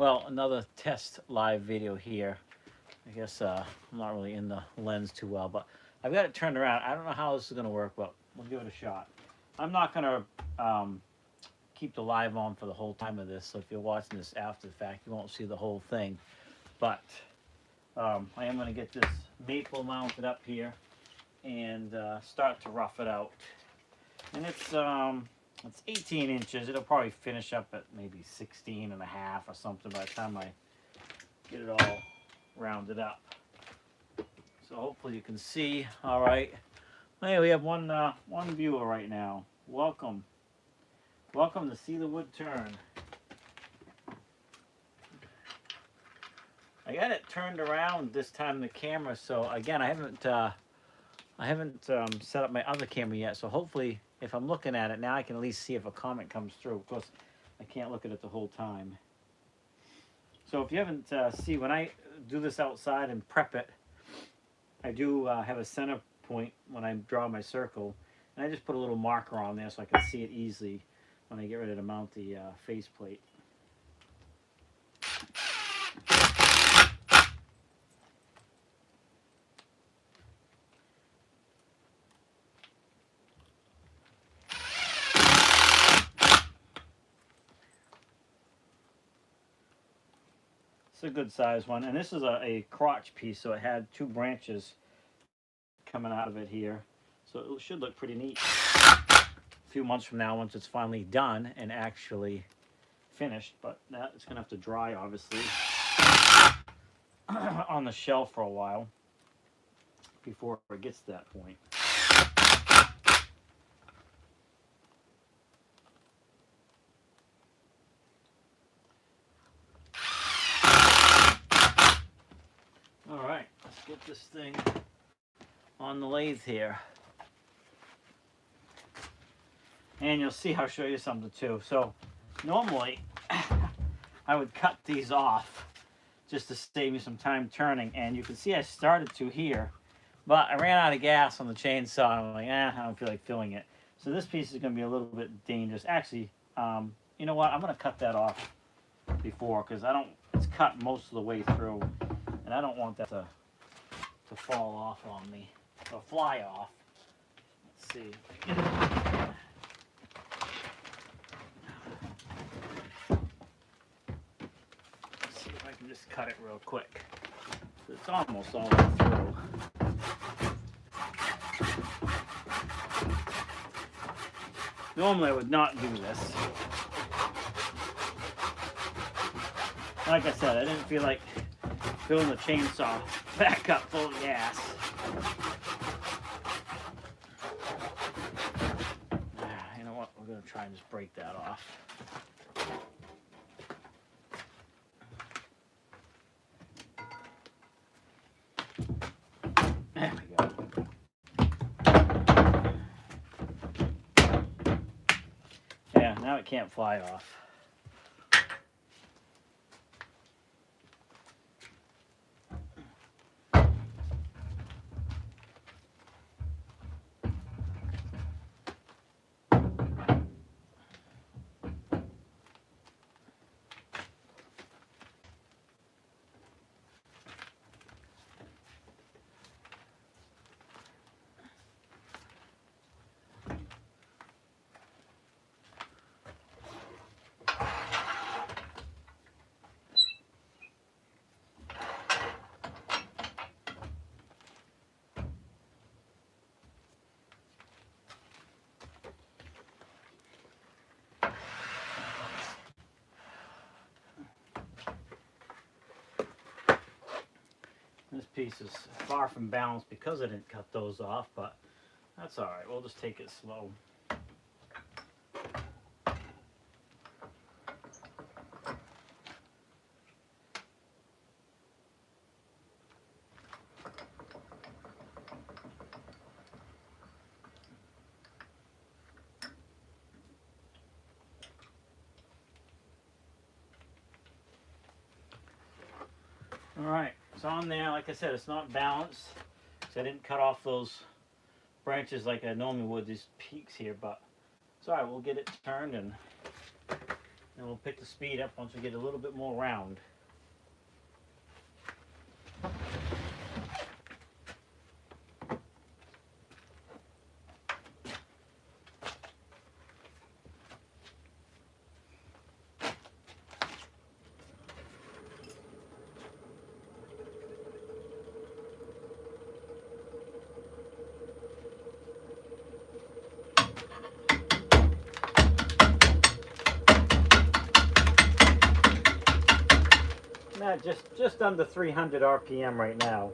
Well, another test live video here. I guess I'm not really in the lens too well, but I've got it turned around. I don't know how this is going to work, but we'll give it a shot. I'm not going to keep the live on for the whole time of this, so if you're watching this after the fact, you won't see the whole thing. But I am going to get this maple mounted up here and start to rough it out. And it's 18 inches. It'll probably finish up at maybe 16 and a half or something by the time I get it all rounded up. So hopefully you can see. All right. Hey, we have one viewer right now. Welcome to see the wood turn. I got it turned around this time the camera, so again I haven't set up my other camera yet, so hopefully if I'm looking at it now I can at least see if a comment comes through. Of course I can't look at it the whole time. So if you haven't see, when I do this outside and prep it, I do have a center point when I draw my circle, and I just put a little marker on there so I can see it easily when I get ready to mount the faceplate. It's a good size one, and this is a crotch piece, so it had two branches coming out of it here, so it should look pretty neat a few months from now once it's finally done and actually finished. But that it's gonna have to dry obviously on the shelf for a while before it gets to that point. All right, let's get this thing on the lathe here. And you'll see, I'll show you something too. So normally I would cut these off just to save me some time turning, and you can see I started to here, but I ran out of gas on the chainsaw. I'm like, I don't feel like filling it. So this piece is going to be a little bit dangerous. Actually, you know what? I'm going to cut that off before, because it's cut most of the way through, and I don't want that to fall off on me or fly off. Let's see. Let's see if I can just cut it real quick. It's almost all the way through. Normally I would not do this. Like I said, I didn't feel like filling the chainsaw back up full of gas. You know what? We're going to try and just break that off. There we go. Yeah, now it can't fly off. This piece is far from balanced because I didn't cut those off, but that's all right. We'll just take it slow. All right, it's on there. Like I said, it's not balanced, so I didn't cut off those branches like I normally would, these peaks here, but it's all right. We'll get it turned and and we'll pick the speed up once we get a little bit more round. Just under 300 RPM right now.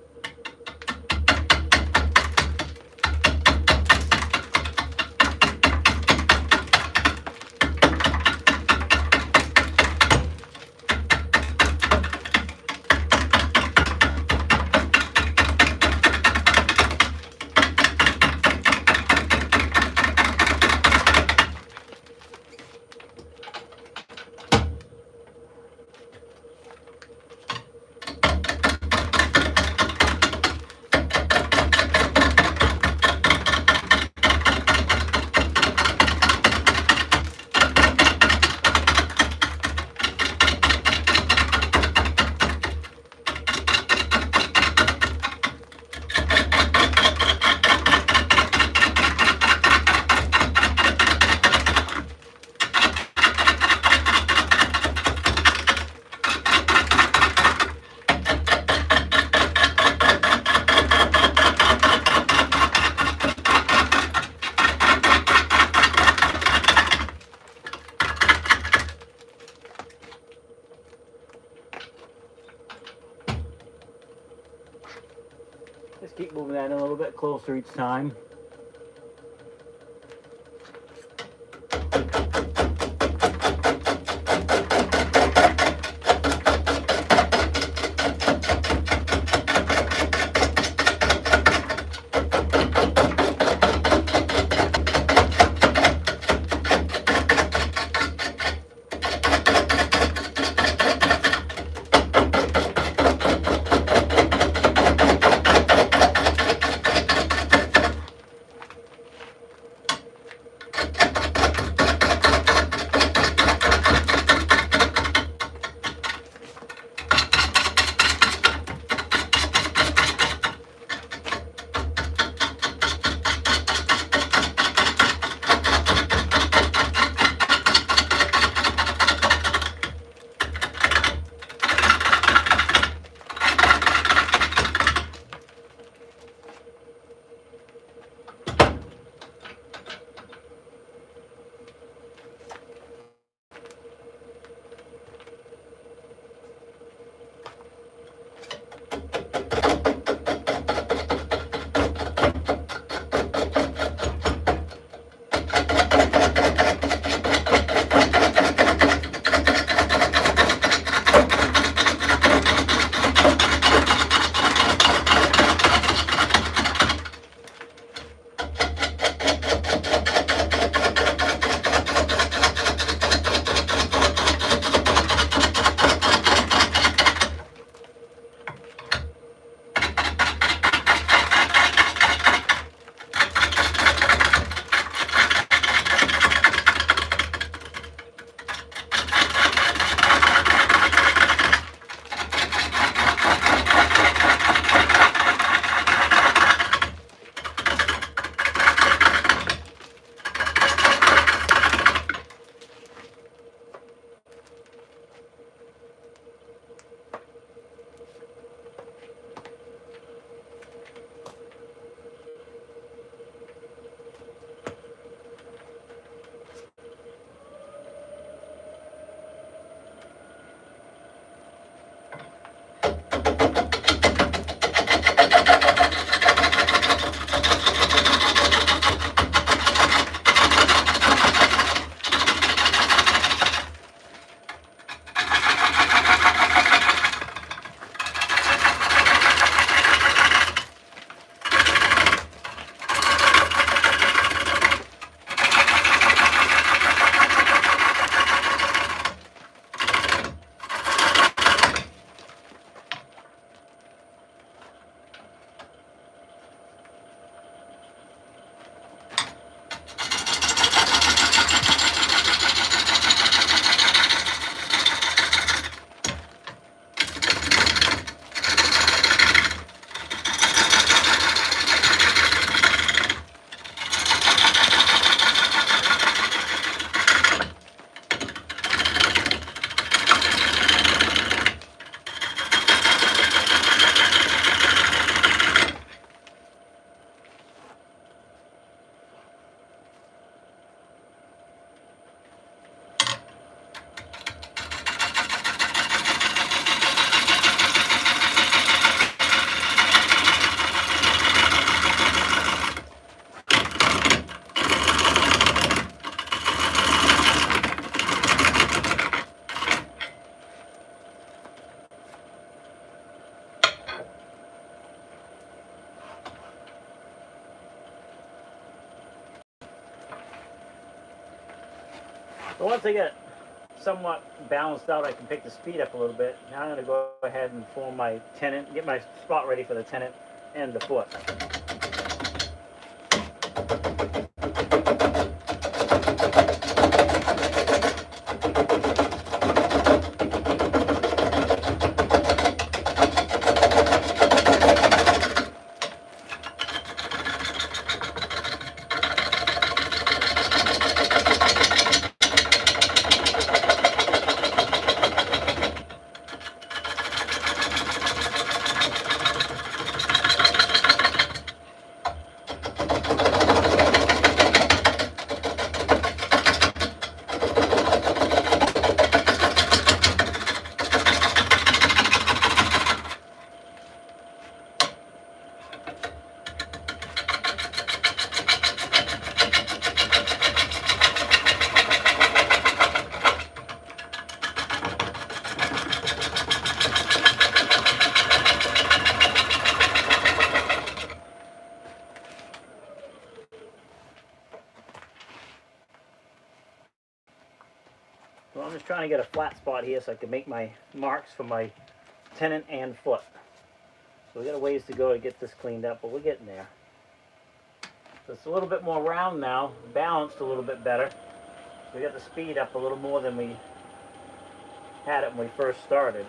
Just keep moving that in a little bit closer each time. So once I get somewhat balanced out, I can pick the speed up a little bit. Now I'm going to go ahead and form my tenant, get my spot ready for the tenant and the foot. So I'm just trying to get a flat spot here so I can make my marks for my tenant and foot. So we got a ways to go to get this cleaned up, but we're getting there. So it's a little bit more round now, balanced a little bit better. So we got the speed up a little more than we had it when we first started.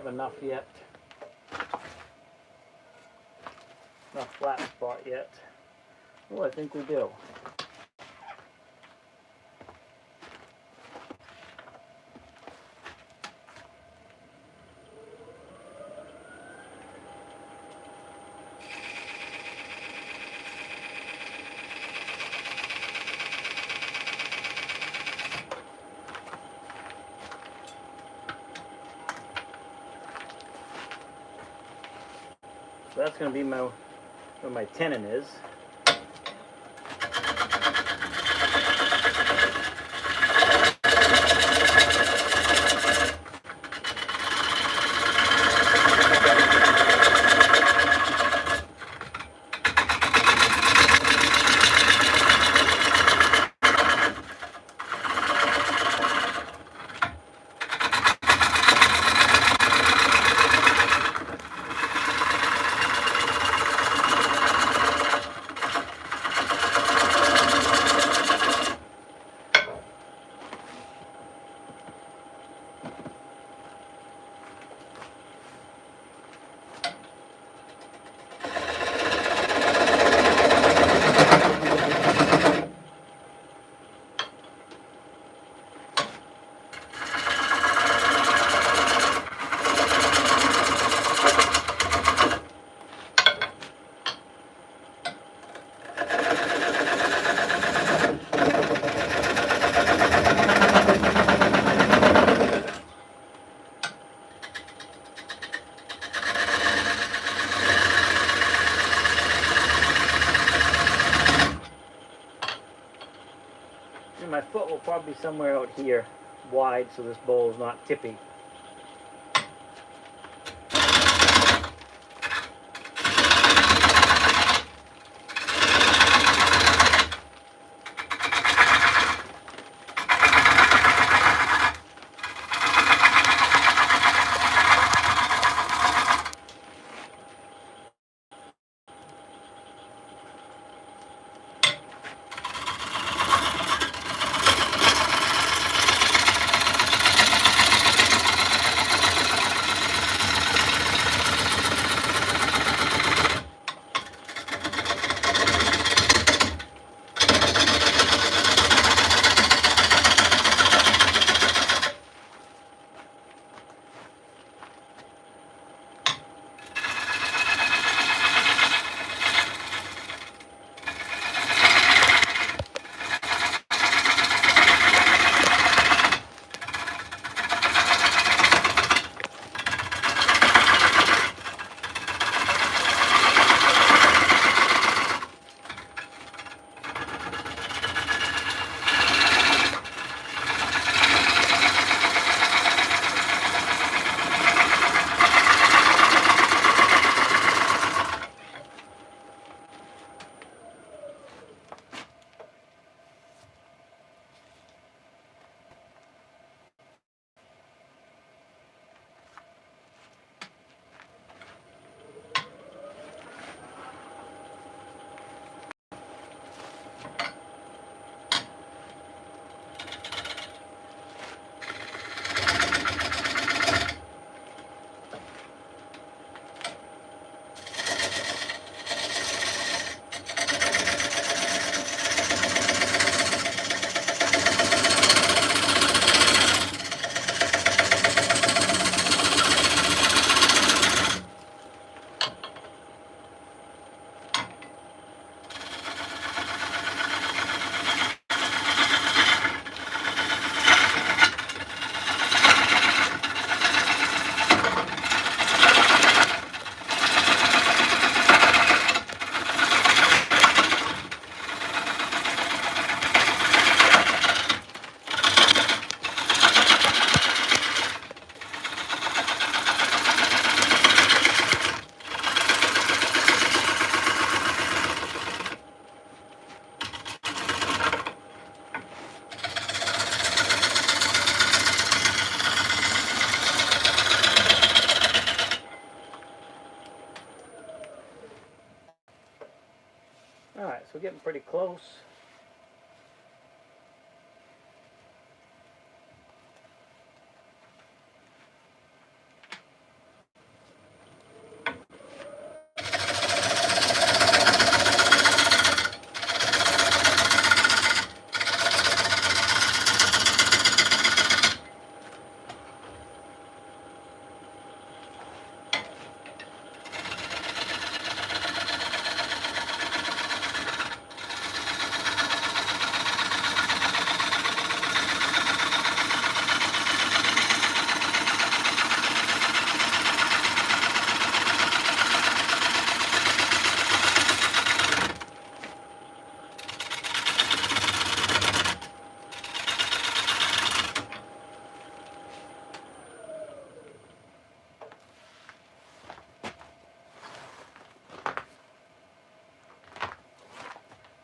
Enough yet. Enough flat spot yet. Oh, I think we do. So that's going to be where my tenon is. My foot will probably be somewhere out here, wide, so this bowl is not tippy. pretty close.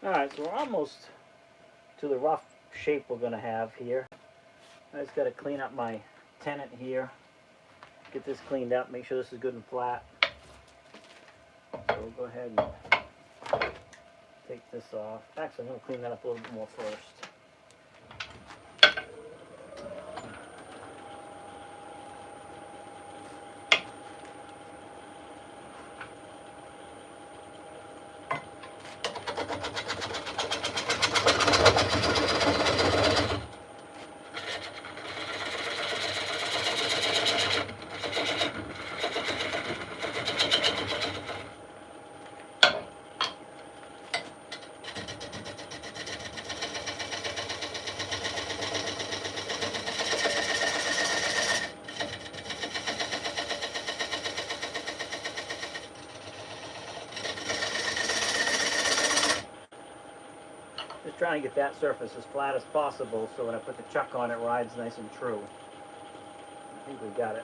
Alright, so we're almost to the rough shape we're going to have here. I just got to clean up my tenant here. Get this cleaned up, make sure this is good and flat. So we'll go ahead and take this off. Actually, I'm going to clean that up a little bit more first. Just trying to get that surface as flat as possible so when I put the chuck on it rides nice and true. I think we got it.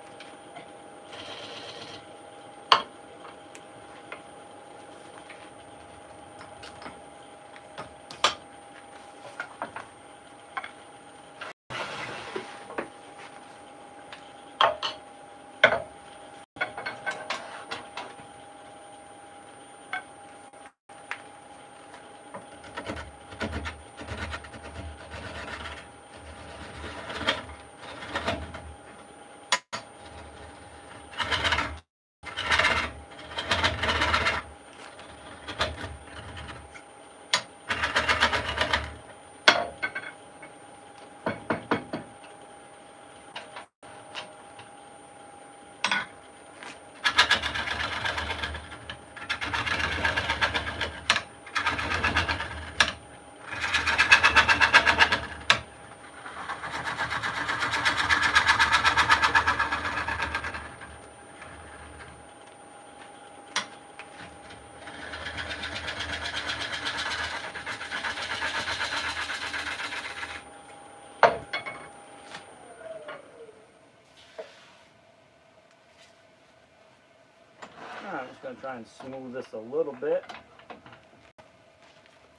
I'm just going to try and smooth this a little bit,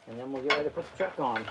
and then we'll get ready to put the chuck on.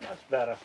That's better.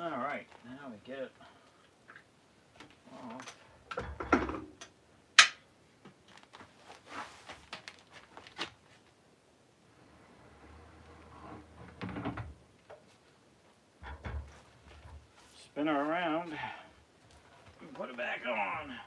All right, now we get it off. Spin her around and put it back on.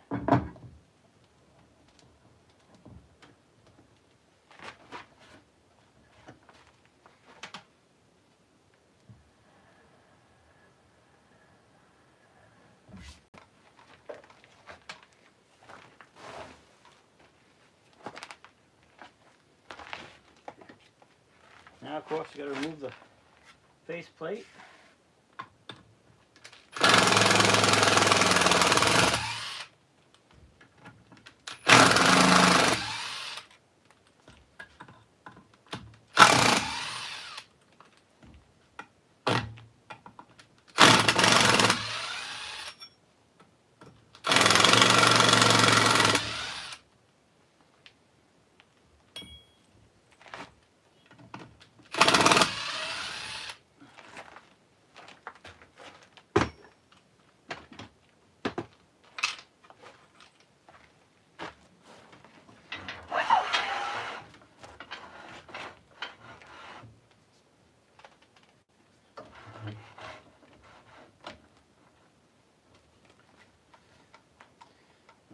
Now, of course, you got to remove the face plate.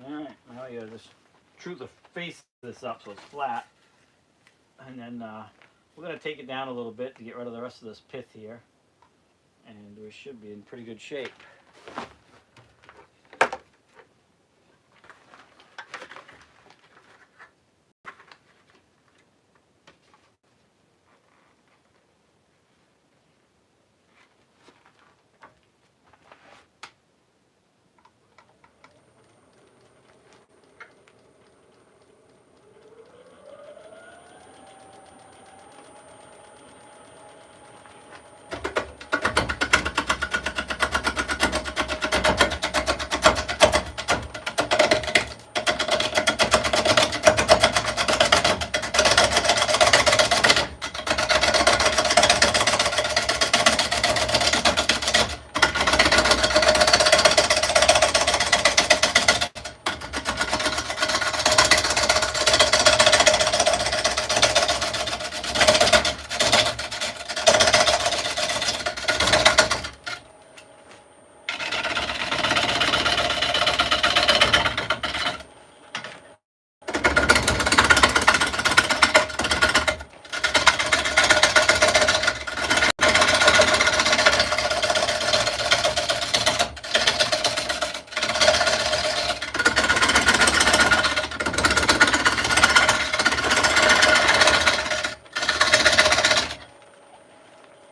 Alright, now you gotta just true the face of this up so it's flat. And then we're going to take it down a little bit to get rid of the rest of this pith here. And we should be in pretty good shape.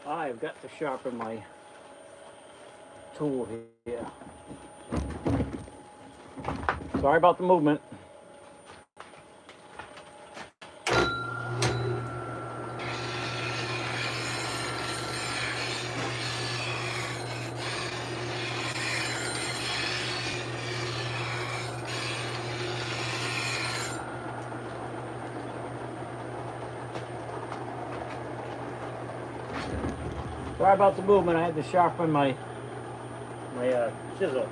I've got to sharpen my tool here. Sorry about the movement. Sorry about the movement. I had to sharpen my chisel.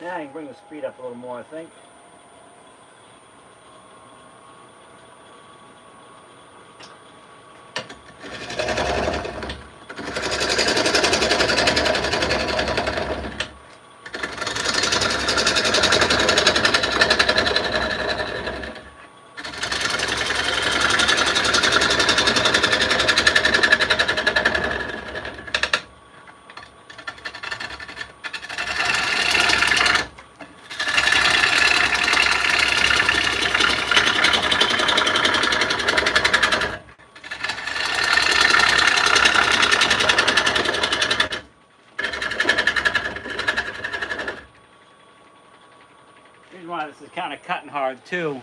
Yeah, I can bring the speed up a little more, I think. The reason why this is kind of cutting hard too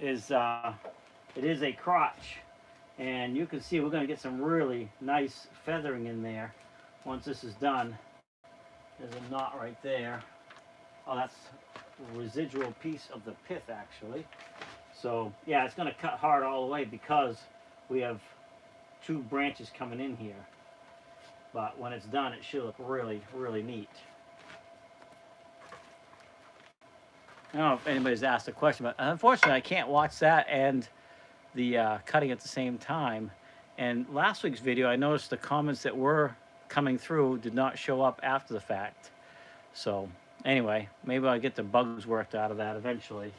is it is a crotch, and you can see we're going to get some really nice feathering in there once this is done. There's a knot right there. Oh, that's a residual piece of the pith actually. So yeah, it's going to cut hard all the way because we have two branches coming in here. But when it's done, it should look really, really neat. I don't know if anybody's asked a question, but unfortunately I can't watch that and the cutting at the same time. And last week's video, I noticed the comments that were coming through did not show up after the fact. So anyway, maybe I'll get the bugs worked out of that eventually.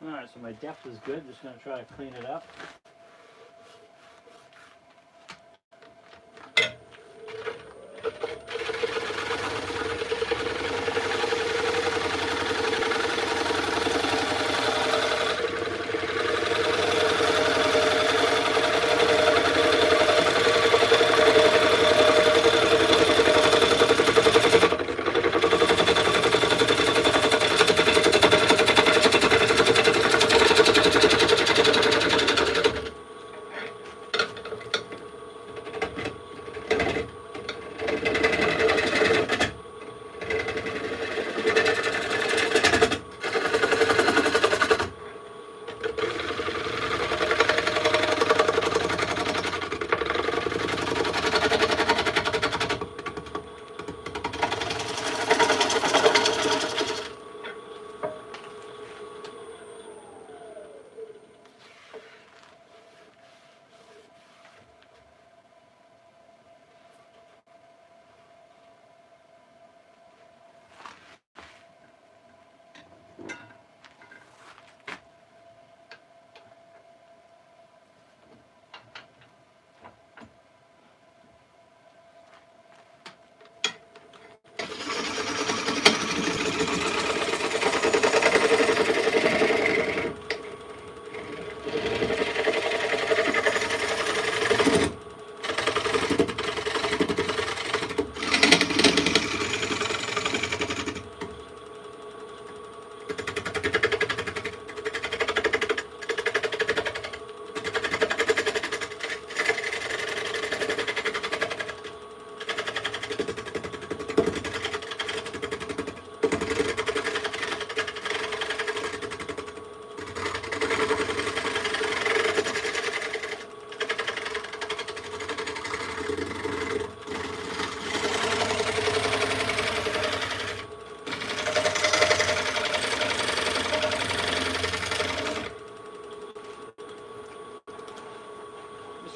Alright, so my depth is good. Just going to try to clean it up.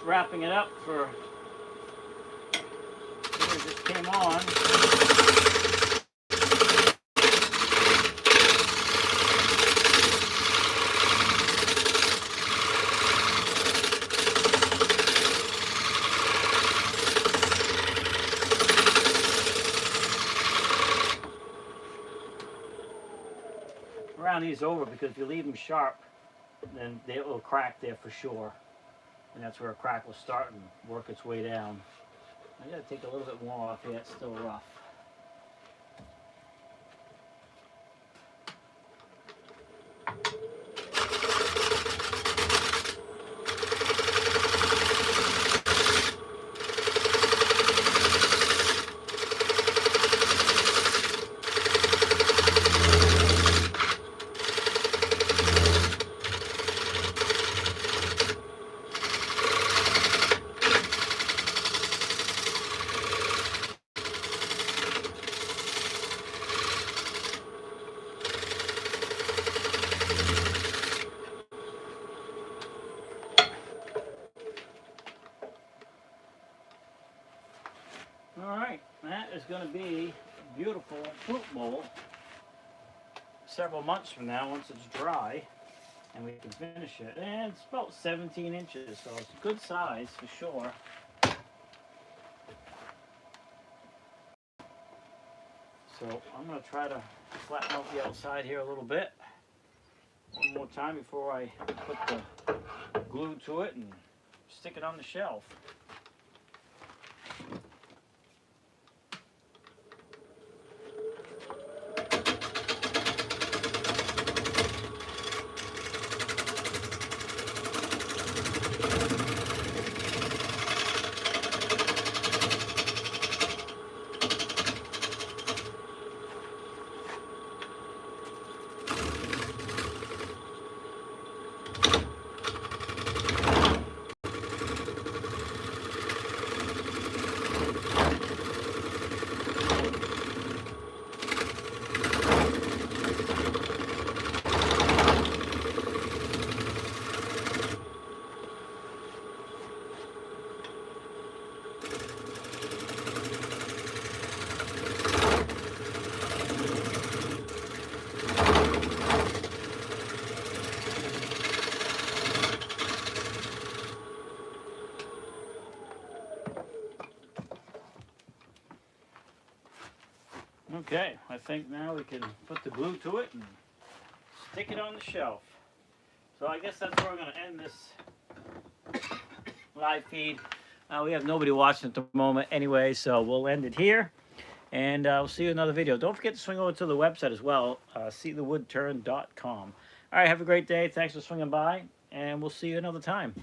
Wrapping it up for it just came on. Round these over because if you leave them sharp, then they will crack there for sure. And that's where a crack will start and work its way down. I gotta take a little bit more off here, it's still rough. Alright, that is going to be a beautiful fruit bowl several months from now once it's dry and we can finish it. And it's about 17 inches, so it's a good size for sure. So I'm going to try to flatten out the outside here a little bit. One more time before I put the glue to it and stick it on the shelf. Okay, I think now we can put the glue to it and stick it on the shelf. So I guess that's where we're going to end this live feed. We have nobody watching at the moment anyway, so we'll end it here. And we'll see you in another video. Don't forget to swing over to the website as well, seethewoodturn.com. All right, have a great day. Thanks for swinging by, and we'll see you another time.